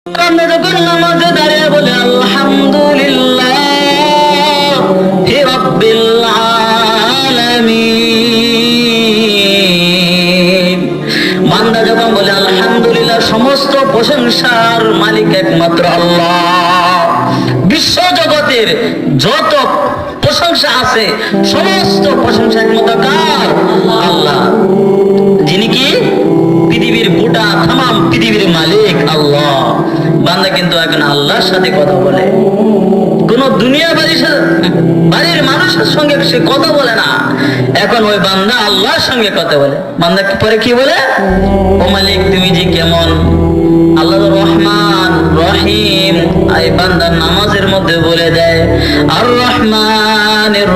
আমরা যখন নামাজে দাঁড়িয়ে বলে আলহামদুলিল্লাহি রাব্বিল আলামিন, বান্দা যখন বলে আলহামদুলিল্লাহ, সমস্ত প্রশংসার মালিক একমাত্র আল্লাহ। বিশ্ব জগতের যত প্রশংসা আছে সমস্ত প্রশংসা একমাত্র কার? আল্লাহ, যিনি কি পৃথিবীর গোটা তামাম পৃথিবীর মালিক আল্লাহ। বান্দা কিন্তু এখন আল্লাহর সাথে কথা বলে, কোন দুনিয়া বাড়ির মানুষের সঙ্গে সে কথা বলে না। এখন ওই বান্দা আল্লাহর সঙ্গে কথা বলে। বান্দা পরে কি বলে? ও মালিক, তুমি যে কেমন? আল্লাহ রহমান রহিম। এই বান্দা নামাজের মধ্যে বলে দেয় আর রহমানির